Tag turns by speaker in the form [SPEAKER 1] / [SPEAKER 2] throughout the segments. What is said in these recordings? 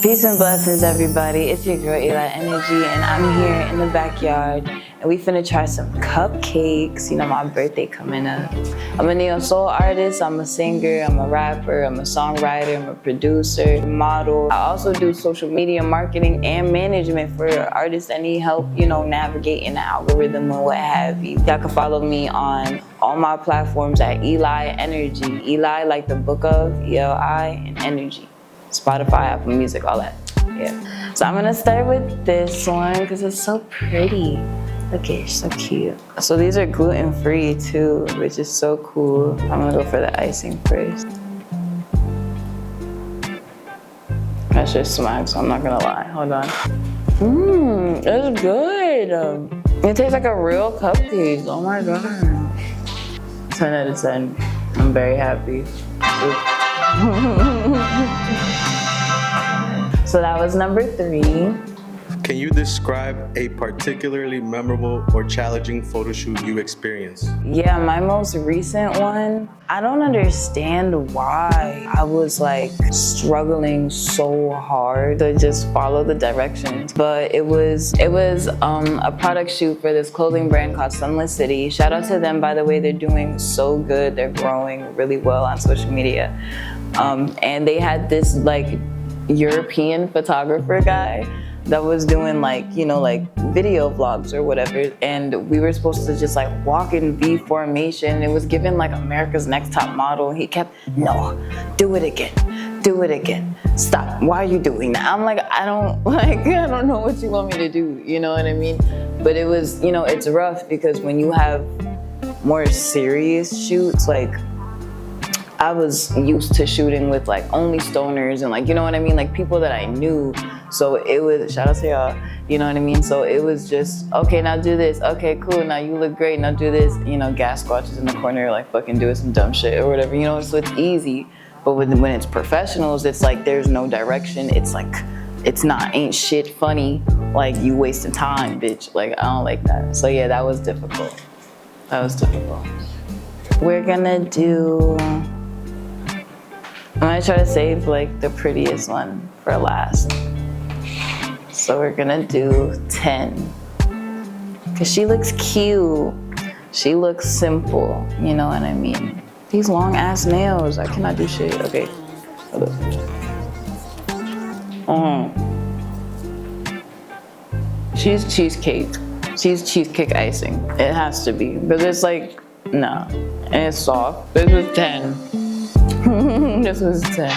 [SPEAKER 1] Peace and blessings, everybody. It's your girl, Eli Energy, and I'm here in the backyard, and we finna try some cupcakes. You know, my birthday coming up. I'm a neo soul artist, I'm a singer, I'm a rapper, I'm a songwriter, I'm a producer, model. I also do social media marketing and management for artists that need help, you know, navigating the algorithm and what have you. Y'all can follow me on all my platforms at Eli Energy. Eli like the book of, E-L-I, and Energy. Spotify, Apple Music, all that. Yeah. So I'm gonna start with this one because it's so pretty. Look at it, so cute. So these are gluten-free too, which is so cool. I'm gonna go for the icing first. That shit smacks, so I'm not gonna lie. Hold on. It's good. It tastes like a real cupcake. Oh my god. 10 out of 10. I'm very happy. So that was number 3.
[SPEAKER 2] Can you describe a particularly memorable or challenging photo shoot you experienced?
[SPEAKER 1] Yeah, my most recent one, I don't understand why I was like struggling so hard to just follow the directions. But it was a product shoot for this clothing brand called Sunless City. Shout out to them, by the way. They're doing so good. They're growing really well on social media. And they had this like European photographer guy that was doing like, you know, like video vlogs or whatever, and we were supposed to just like walk in V formation. It was given like America's Next Top Model. He kept, no, do it again, stop, why are you doing that? I'm like, I don't know what you want me to do, you know what I mean? But it was, you know, it's rough because when you have more serious shoots, like I was used to shooting with like only stoners and like, you know what I mean? Like people that I knew. So it was, shout out to y'all, you know what I mean? So it was just, okay, now do this. Okay, cool, now you look great, now do this. You know, gas squatches in the corner, like fucking doing some dumb shit or whatever, you know? So it's easy. But when it's professionals, it's like there's no direction. It's like, ain't shit funny. Like you wasting time, bitch. Like I don't like that. So yeah, that was difficult. We're gonna do, I'm gonna try to save like the prettiest one for last. So we're gonna do 10. Cause she looks cute. She looks simple, you know what I mean? These long ass nails, I cannot do shit. Okay, hold up. She's cheesecake. She's cheesecake icing. It has to be, because it's like, no, and it's soft. This was 10. This was 10.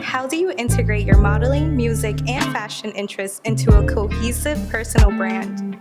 [SPEAKER 3] How do you integrate your modeling, music, and fashion interests into a cohesive personal brand?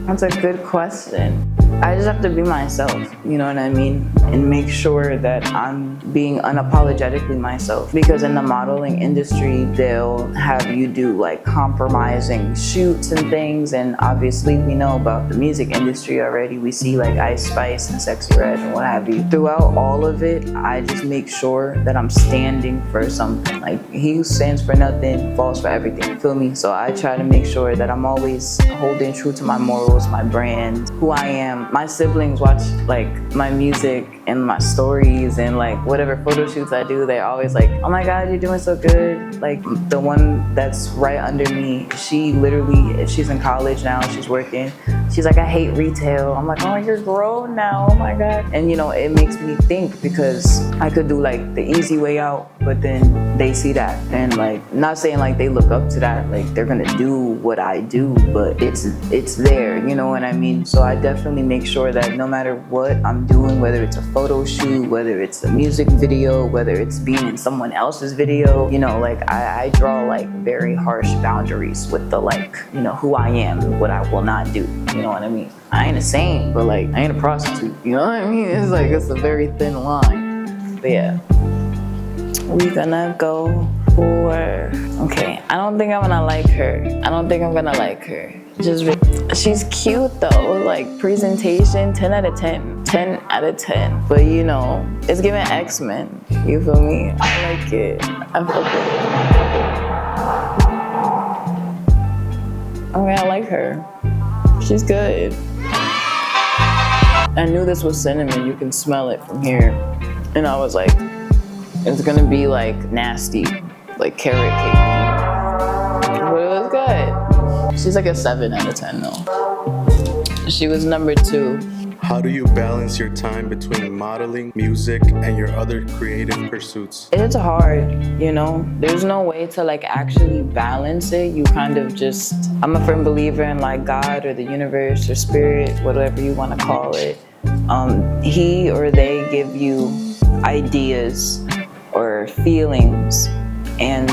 [SPEAKER 1] That's a good question. I just have to be myself, you know what I mean? And make sure that I'm being unapologetically myself. Because in the modeling industry, they'll have you do like compromising shoots and things. And obviously we know about the music industry already. We see like Ice Spice and Sexy Red and what have you. Throughout all of it, I just make sure that I'm standing for something. Like he who stands for nothing falls for everything, feel me? So I try to make sure that I'm always holding true to my morals, my brand, who I am. My siblings watch like my music and my stories and like whatever photo shoots I do, they're always like, oh my god, you're doing so good. Like the one that's right under me, she literally, she's in college now, she's working. She's like, I hate retail. I'm like, oh, you're grown now, oh my god. And you know, it makes me think because I could do like the easy way out, but then they see that and like, not saying like they look up to that, like they're gonna do what I do, but it's there, you know what I mean? So I definitely make sure that no matter what I'm doing, whether it's a photo shoot, whether it's a music video, whether it's being in someone else's video, you know, like I draw like very harsh boundaries with the like, you know, who I am and what I will not do, you know what I mean? I ain't a saint, but like I ain't a prostitute, you know what I mean? It's like, it's a very thin line. But yeah, we're gonna go for, okay, I don't think I'm gonna like her. She's cute though, like presentation, 10 out of 10. 10 out of 10. But you know, it's giving X-Men, you feel me? I like it, I fuck with it. Okay, I like her. She's good. I knew this was cinnamon, you can smell it from here. And I was like, It's gonna be like nasty, like carrot cake. But it was good. She's like a 7 out of 10 though. She was number 2.
[SPEAKER 2] How do you balance your time between modeling, music, and your other creative pursuits?
[SPEAKER 1] It's hard, you know? There's no way to like actually balance it. You kind of just, I'm a firm believer in like God or the universe or spirit, whatever you want to call it. He or they give you ideas or feelings, and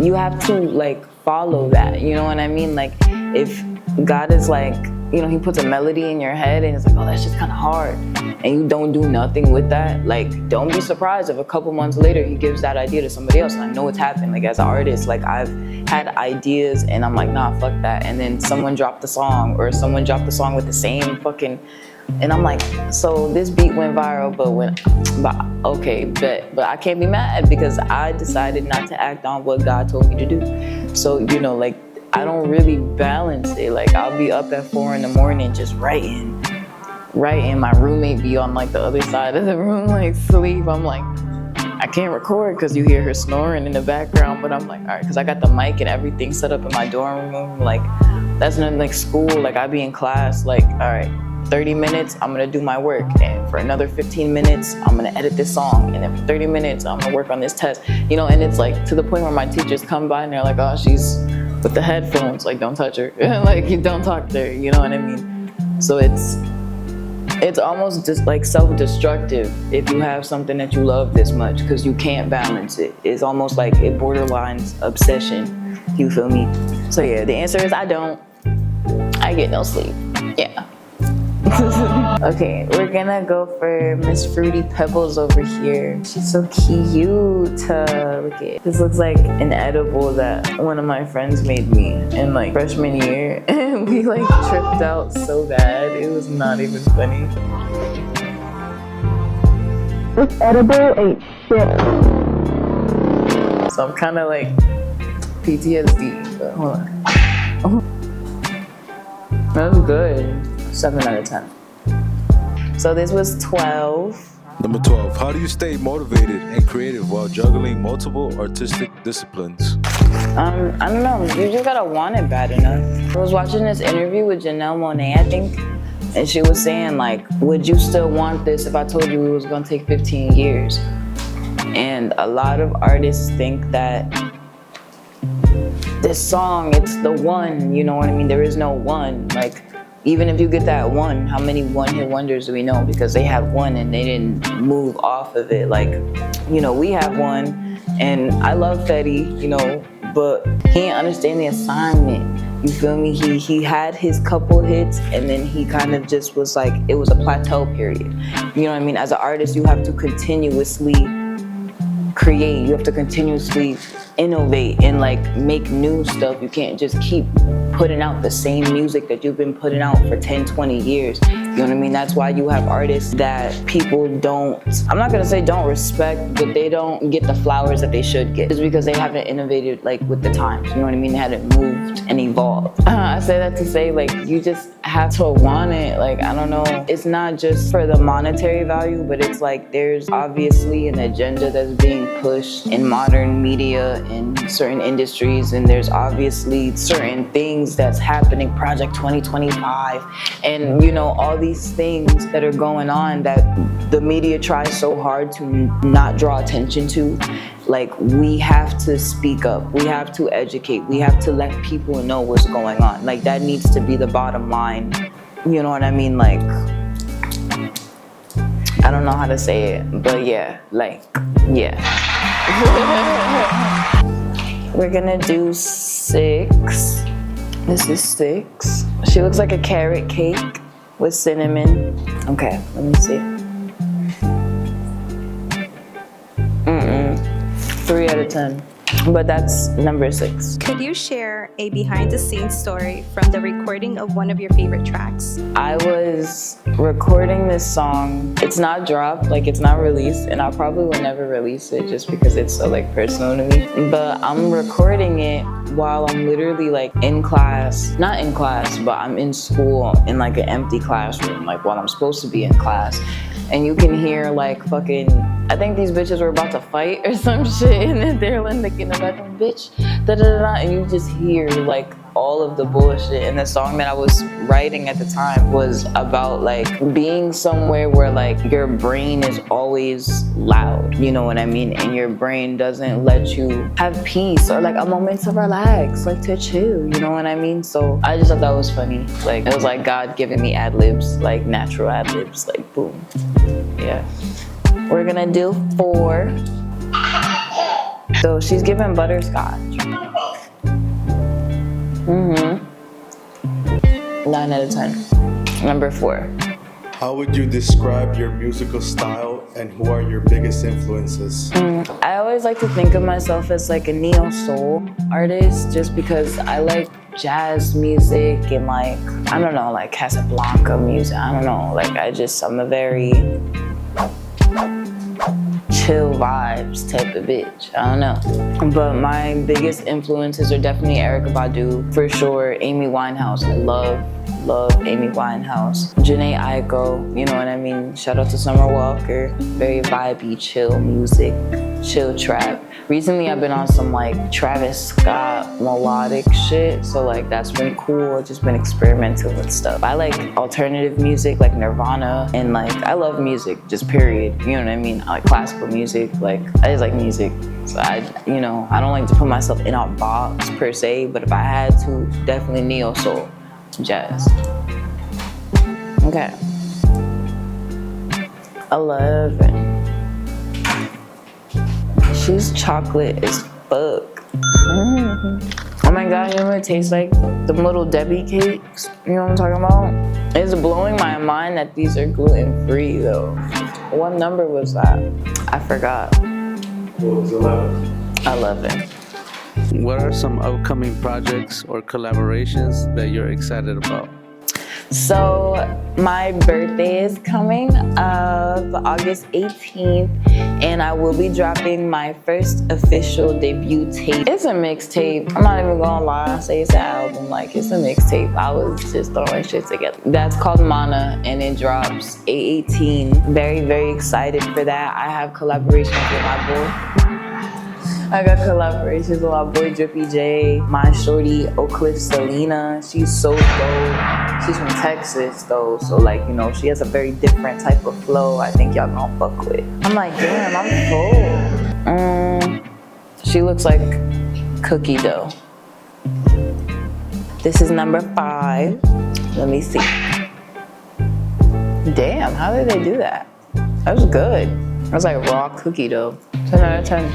[SPEAKER 1] you have to like follow that, you know what I mean? Like if God is like, you know, he puts a melody in your head and it's like, oh, that's just kind of hard, and you don't do nothing with that, like don't be surprised if a couple months later he gives that idea to somebody else. And I know it's happened. Like as an artist, like I've had ideas and I'm like, nah, fuck that, and then someone dropped the song, or someone dropped the song with the same fucking, and I'm like, so this beat went viral, but I can't be mad because I decided not to act on what God told me to do. So, you know, like I don't really balance it. Like I'll be up at 4 in the morning just writing. My roommate be on like the other side of the room, like sleep. I'm like, I can't record because you hear her snoring in the background, but I'm like, all right, because I got the mic and everything set up in my dorm room. Like that's not like school. Like I be in class, like, all right, 30 minutes, I'm gonna do my work. And for another 15 minutes, I'm gonna edit this song. And then for 30 minutes, I'm gonna work on this test. You know, and it's like to the point where my teachers come by and they're like, oh, she's with the headphones, like don't touch her. Like you don't talk to her, you know what I mean? So it's almost just like self-destructive if you have something that you love this much, because you can't balance it. It's almost like it borderlines obsession, you feel me? So yeah, the answer is I get no sleep, yeah. Okay, we're gonna go for Miss Fruity Pebbles over here. She's so cute. Look at this. Looks like an edible that one of my friends made me in like freshman year, and we like tripped out so bad. It was not even funny. This edible ain't shit. So I'm kind of like PTSD. But hold on. That was good. 7 out of 10. So this was 12.
[SPEAKER 4] Number 12, how do you stay motivated and creative while juggling multiple artistic disciplines?
[SPEAKER 1] I don't know, you just gotta want it bad enough. I was watching this interview with Janelle Monáe, I think, and she was saying like, would you still want this if I told you it was gonna take 15 years? And a lot of artists think that this song, it's the one, you know what I mean? There is no one. Like, even if you get that one, how many one-hit wonders do we know? Because they have one and they didn't move off of it. Like, you know, we have one, and I love Fetty, you know, but he didn't understand the assignment. You feel me? He had his couple hits, and then he kind of just was like, it was a plateau period. You know what I mean? As an artist, you have to continuously create. You have to continuously innovate and like make new stuff. You can't just keep putting out the same music that you've been putting out for 10, 20 years. You know what I mean? That's why you have artists that people don't, I'm not gonna say don't respect, but they don't get the flowers that they should get. It's because they haven't innovated like with the times, you know what I mean? They haven't moved and evolved. I say that to say like, you just have to want it. Like, I don't know, it's not just for the monetary value, but it's like there's obviously an agenda that's being pushed in modern media in certain industries, and there's obviously certain things that's happening, Project 2025, and you know, all these things that are going on that the media tries so hard to not draw attention to. Like, we have to speak up, we have to educate, we have to let people know what's going on. Like, that needs to be the bottom line, you know what I mean? Like, I don't know how to say it, but yeah, like, yeah. We're gonna do 6. This is 6. She looks like a carrot cake with cinnamon. Okay, let me see. 3 out of 10. But that's number 6.
[SPEAKER 3] Could you share a behind-the-scenes story from the recording of one of your favorite tracks?
[SPEAKER 1] I was recording this song. It's not dropped, like it's not released, and I probably will never release it just because it's so like personal to me. But I'm recording it while I'm literally like in class, not in class, but I'm in school in like an empty classroom, like while I'm supposed to be in class. And you can hear like fucking I think these bitches were about to fight or some shit, and then they're like in the bathroom, bitch, da da da, and you just hear like all of the bullshit. And the song that I was writing at the time was about like being somewhere where like your brain is always loud, you know what I mean? And your brain doesn't let you have peace or like a moment to relax, like to chill, you know what I mean? So I just thought that was funny. Like it was like God giving me ad-libs, like natural ad-libs, like boom. Yeah. We're gonna do 4. So she's giving butterscotch. 9 out of 10. Number 4.
[SPEAKER 2] How would you describe your musical style and who are your biggest influences?
[SPEAKER 1] I always like to think of myself as like a neo-soul artist just because I like jazz music and like, I don't know, like Casablanca music. I don't know, like I'm a very chill vibes type of bitch. I don't know. But my biggest influences are definitely Erykah Badu, for sure. Amy Winehouse. I love Amy Winehouse. Jhené Aiko, you know what I mean? Shout out to Summer Walker. Very vibey, chill music, chill trap. Recently I've been on some like Travis Scott melodic shit, so like that's been cool. I've just been experimenting with stuff. I like alternative music like Nirvana, and like I love music, just period. You know what I mean? I like classical music, like I just like music. So I don't like to put myself in a box per se, but if I had to, definitely neo-soul, jazz. Okay. 11. She's chocolate as fuck. Oh my god, you know what it tastes like? The little Debbie cakes. You know what I'm talking about? It's blowing my mind that these are gluten-free though. What number was that? I forgot.
[SPEAKER 2] What was 11?
[SPEAKER 1] 11.
[SPEAKER 5] What are some upcoming projects or collaborations that you're excited about?
[SPEAKER 1] So my birthday is coming up August 18th, and I will be dropping my first official debut tape. It's a mixtape. I'm not even gonna lie, I say it's an album, like it's a mixtape. I was just throwing shit together. That's called Mana, and it drops 8/18. Very, very excited for that. I have collaborations with my boy. I got collaborations with my boy Drippy J, my shorty Oak Cliff Selena. She's so dope. She's from Texas though, so like, you know, she has a very different type of flow I think y'all gonna fuck with. I'm like, damn, I'm full. She looks like cookie dough. This is number 5. Let me see. Damn, how did they do that? That was good. That was like raw cookie dough. 10 out of 10.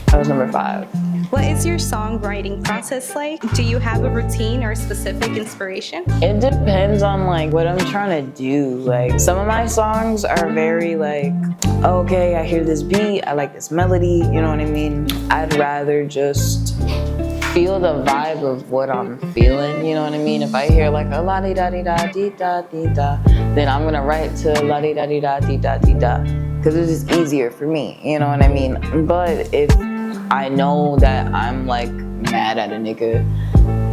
[SPEAKER 1] That was number 5.
[SPEAKER 3] What is your songwriting process like? Do you have a routine or specific inspiration?
[SPEAKER 1] It depends on like what I'm trying to do. Like some of my songs are very like, okay, I hear this beat, I like this melody, you know what I mean? I'd rather just feel the vibe of what I'm feeling, you know what I mean? If I hear like a la-di-da-di-da-di-da-di-da, then I'm gonna write to la-di-da-di-da-di-da-di-da, because it's just easier for me, you know what I mean? But if I know that I'm like mad at a nigga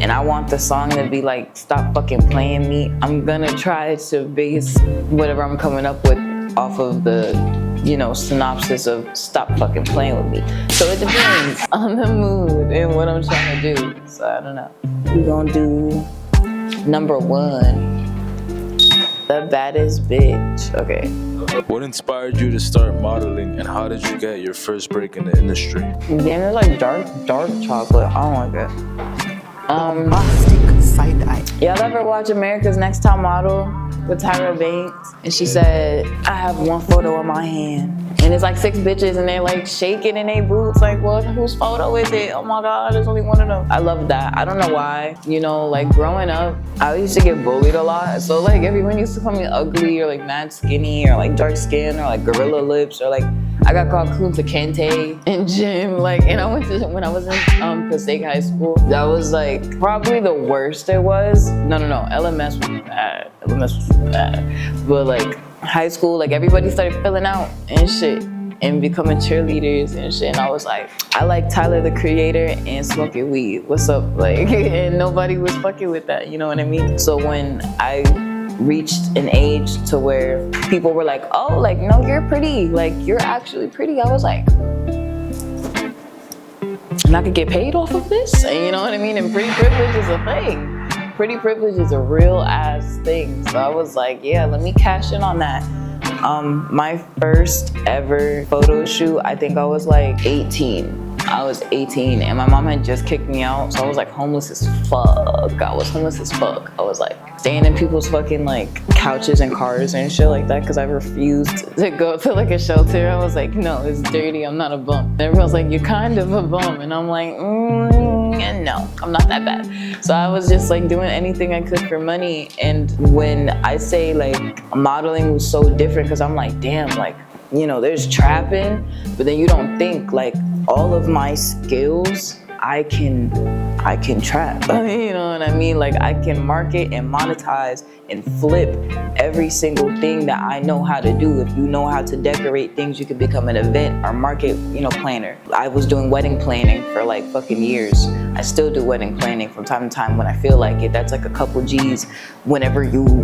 [SPEAKER 1] and I want the song to be like, stop fucking playing me, I'm gonna try to base whatever I'm coming up with off of the, you know, synopsis of stop fucking playing with me. So it depends on the mood and what I'm trying to do. So I don't know. We're gonna do number 1, the baddest bitch. Okay.
[SPEAKER 4] What inspired you to start modeling, and how did you get your first break in the industry?
[SPEAKER 1] Damn, it's like dark chocolate. I don't like it.
[SPEAKER 6] Bombastic side eye.
[SPEAKER 1] Y'all ever watch America's Next Top Model with Tyra Banks? And she said, I have one photo in my hand. And it's like 6 bitches and they're like shaking in their boots. Like, what? Whose photo is it? Oh my God, there's only one of them. I love that. I don't know why. You know, like growing up, I used to get bullied a lot. So like everyone used to call me ugly or like mad skinny or like dark skin or like gorilla lips or like I got called Kunta Kinte in gym. Like, and when I was in Passaic High School, that was like probably the worst it was. No, LMS was bad. LMS was bad. But like high school, like everybody started filling out and shit and becoming cheerleaders and shit. And I was like, I like Tyler the Creator and smoking weed. What's up? Like, and nobody was fucking with that, you know what I mean? So when I reached an age to where people were like, oh, like, no, you're pretty. Like, you're actually pretty. I was like, and I could get paid off of this? And you know what I mean? And pretty privilege is a thing. Pretty privilege is a real ass thing. So I was like, yeah, let me cash in on that. My first ever photo shoot, I think I was like 18. I was 18 and my mom had just kicked me out, so I was like homeless as fuck. I was homeless as fuck. I was like staying in people's fucking like couches and cars and shit like that because I refused to go to like a shelter. I was like, no, it's dirty, I'm not a bum. And everyone's like, you're kind of a bum. And I'm like, no, I'm not that bad. So I was just like doing anything I could for money. And when I say like modeling was so different, because I'm like, damn, like, you know, there's trapping, but then you don't think like all of my skills, I can trap. You know what I mean? Like I can market and monetize and flip every single thing that I know how to do. If you know how to decorate things, you can become an event or market, you know, planner. I was doing wedding planning for like fucking years. I still do wedding planning from time to time when I feel like it. That's like a couple G's whenever you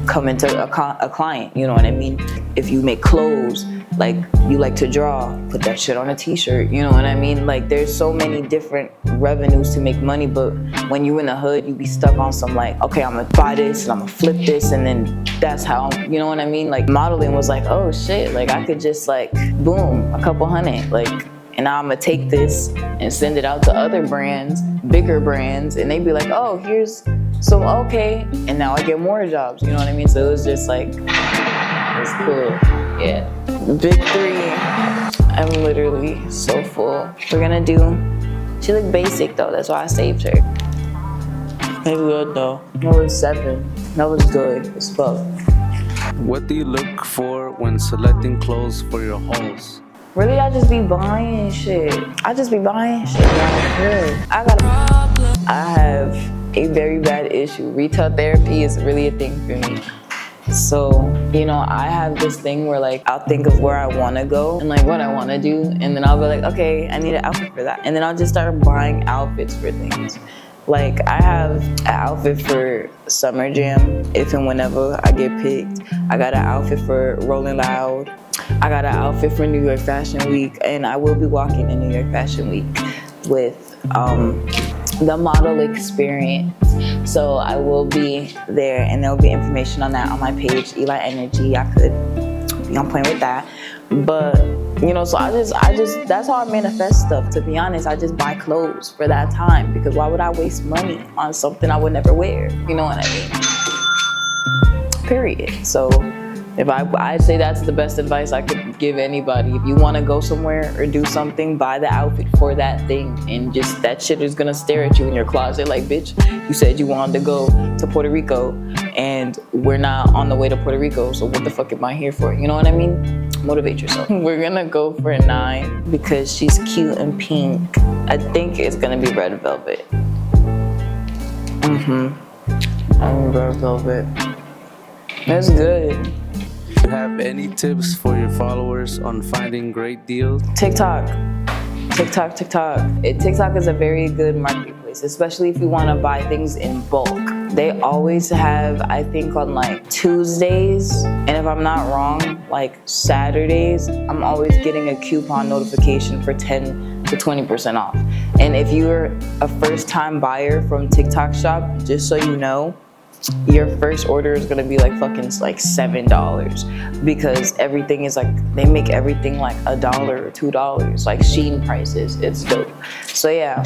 [SPEAKER 1] come into a client, you know what I mean? If you make clothes, like you like to draw, put that shit on a t-shirt, you know what I mean? Like there's so many different revenues to make money, but when you in the hood, you be stuck on some like, okay, I'm gonna buy this and I'm gonna flip this, and then that's how, you know what I mean? Like modeling was like, oh shit, like I could just like, boom, a couple hundred, like, and now I'm gonna take this and send it out to other brands, bigger brands, and they'd be like, oh, here's some, okay, and now I get more jobs, you know what I mean? So it was just like, it was cool, yeah. Big three, I'm literally so full. We're gonna do, she looked basic though, that's why I saved her. Maybe good though. That was 7, that was good as fuck.
[SPEAKER 5] What do you look for when selecting clothes for your hauls?
[SPEAKER 1] Really, I just be buying shit. I have a very bad issue. Retail therapy is really a thing for me. So, you know, I have this thing where like, I'll think of where I wanna go and like what I wanna do. And then I'll be like, okay, I need an outfit for that. And then I'll just start buying outfits for things. Like I have an outfit for Summer Jam, if and whenever I get picked. I got an outfit for Rolling Loud. I got an outfit for New York Fashion Week, and I will be walking in New York Fashion Week with the model experience. So I will be there, and there'll be information on that on my page, Eli Energy. I could be on point with that. But, you know, so I just, that's how I manifest stuff, to be honest. I just buy clothes for that time, because why would I waste money on something I would never wear? You know what I mean? Period. So if I'd say that's the best advice I could give anybody. If you want to go somewhere or do something, buy the outfit for that thing, and just that shit is gonna stare at you in your closet like, bitch, you said you wanted to go to Puerto Rico and we're not on the way to Puerto Rico, so what the fuck am I here for? You know what I mean? Motivate yourself. We're gonna go for a 9 because she's cute and pink. I think it's gonna be red velvet. Red velvet. That's good.
[SPEAKER 5] Do you have any tips for your followers on finding great deals?
[SPEAKER 1] TikTok. TikTok is a very good marketplace, especially if you want to buy things in bulk. They always have, I think on like Tuesdays, and if I'm not wrong, like Saturdays, I'm always getting a coupon notification for 10 to 20% off. And if you're a first-time buyer from TikTok shop, just so you know, your first order is gonna be like fucking like $7, because everything is like, they make everything like $1 or $2, like Shein prices. It's dope. So yeah,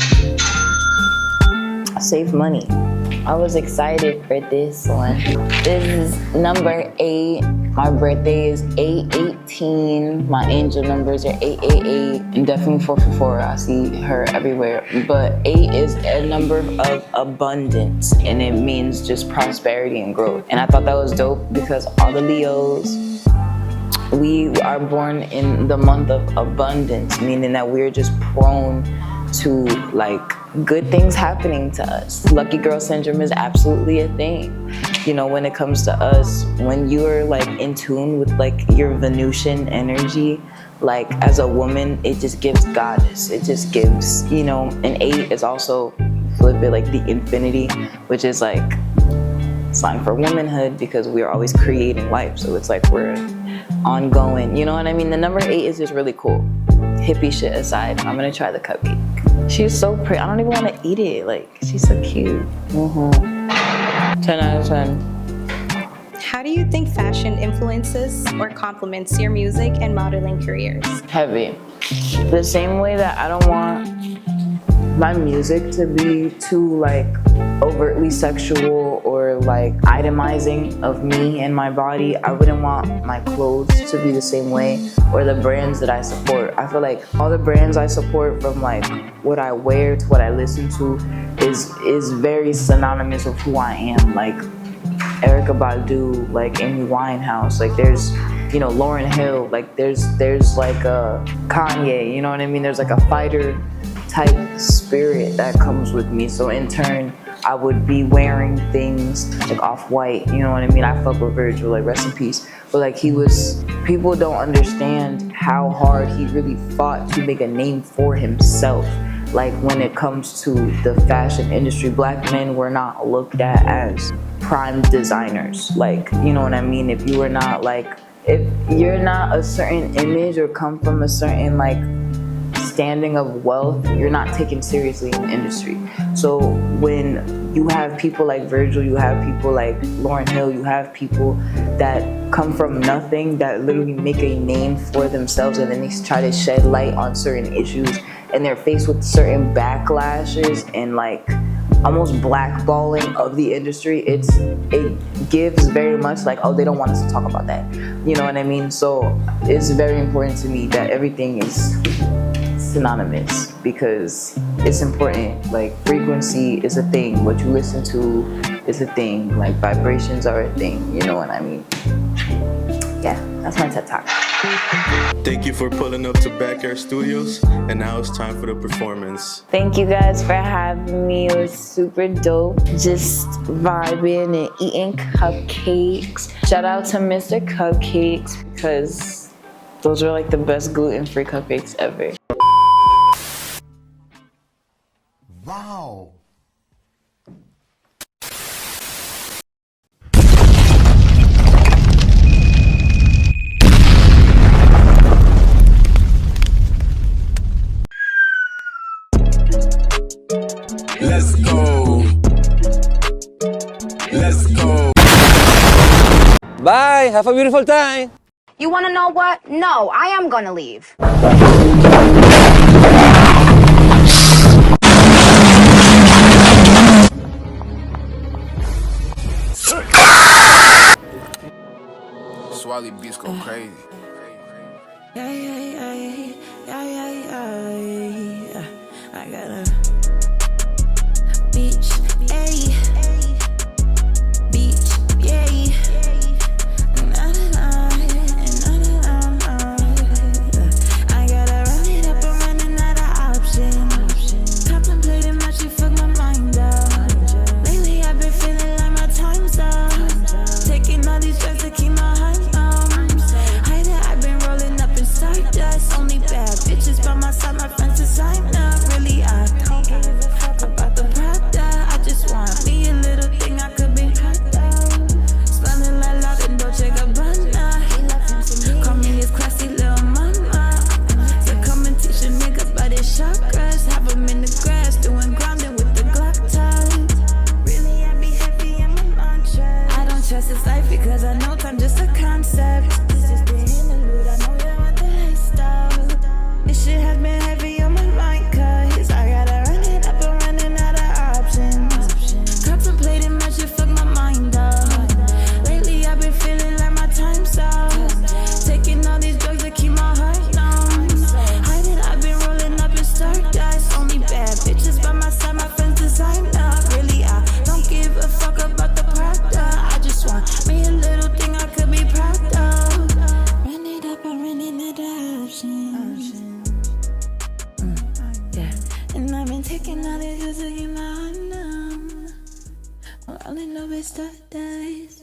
[SPEAKER 1] I saved money. I was excited for this one. This is number 8. My birthday is 8/18. My angel numbers are 888, and definitely 444. I see her everywhere. But 8 is a number of abundance, and it means just prosperity and growth. And I thought that was dope because all the Leos, we are born in the month of abundance, meaning that we're just prone to like good things happening to us. Lucky girl syndrome is absolutely a thing. You know, when it comes to us, when you're like in tune with like your Venusian energy, like as a woman, it just gives goddess. It just gives, you know, an 8 is also, flip it, like the infinity, which is like slang for womanhood because we're always creating life. So it's like we're ongoing, you know what I mean? The number 8 is just really cool. Hippie shit aside, I'm gonna try the cupcake. She's so pretty. I don't even want to eat it. Like, she's so cute. 10 out of 10.
[SPEAKER 3] How do you think fashion influences or complements your music and modeling careers?
[SPEAKER 1] Heavy. The same way that I don't want my music to be too like overtly sexual or like itemizing of me and my body, I wouldn't want my clothes to be the same way, or the brands that I support. I feel like all the brands I support, from like what I wear to what I listen to, is very synonymous with who I am. Like Erykah Badu, like Amy Winehouse, like there's, you know, Lauryn Hill, like there's like a Kanye, you know what I mean? There's like a fighter type spirit that comes with me. So in turn, I would be wearing things like Off-White, you know what I mean? I fuck with Virgil, like rest in peace. But like people don't understand how hard he really fought to make a name for himself. Like when it comes to the fashion industry, black men were not looked at as prime designers. Like, you know what I mean? If you're not a certain image or come from a certain like standing of wealth, you're not taken seriously in the industry. So when you have people like Virgil, you have people like Lauryn Hill, you have people that come from nothing, that literally make a name for themselves, and then they try to shed light on certain issues, and they're faced with certain backlashes and like almost blackballing of the industry. It gives very much like, oh, they don't want us to talk about that, you know what I mean? So it's very important to me that everything is synonymous, because it's important. Like frequency is a thing, what you listen to is a thing, like vibrations are a thing, you know what I mean? Yeah, that's my TED Talk.
[SPEAKER 2] Thank you for pulling up to Backyard Studios, and now it's time for the performance.
[SPEAKER 1] Thank you guys for having me. It was super dope, just vibing and eating cupcakes. Shout out to Mr. Cupcakes, because those are like the best gluten-free cupcakes ever.
[SPEAKER 6] Wow.
[SPEAKER 7] Let's go. Let's go.
[SPEAKER 8] Bye. Have a beautiful time.
[SPEAKER 9] You want to know what? No, I am gonna leave.
[SPEAKER 7] Swally beats go crazy.
[SPEAKER 10] I got a beach, ayy. Beach, yay. I gotta run it up, I'm running out of options. Contemplating my shit, fuck my mind up. Lately I've been feeling like my time's up. Taking all these drugs to keep my high on. Hiding, I've been rolling up in stardust. Only bad bitches by my side, my friends design up. Really, I don't give a fuck about the Prada. I just want me a little thing I could be proud of. Smelling like loud and Dolce Gabbana. Call me his classy little mama. So come and teach a nigga about his chakras. Have him in the grass doing grounding with the Glock top. Really, I be happy in my mantra. I don't trust this life because I know time just a concept. This is the interlude, I know you want the lifestyle. This shit has been heavy on my mind, cause I gotta run it up, I'm running out of options. Contemplating my shit, fuck my mind up. Lately I've been feeling like my time's up. Taking all these drugs to keep my heart numb. Hiding, I've been rolling up in stardust. Only bad bitches by my side, my friends design up. Really, I don't give a fuck about the Prada. I just want me a little thing I could be proud of. Run it up, I'm running out of options. Yeah, and I've been taking all these drugs to keep my heart numb. All I know is stardust.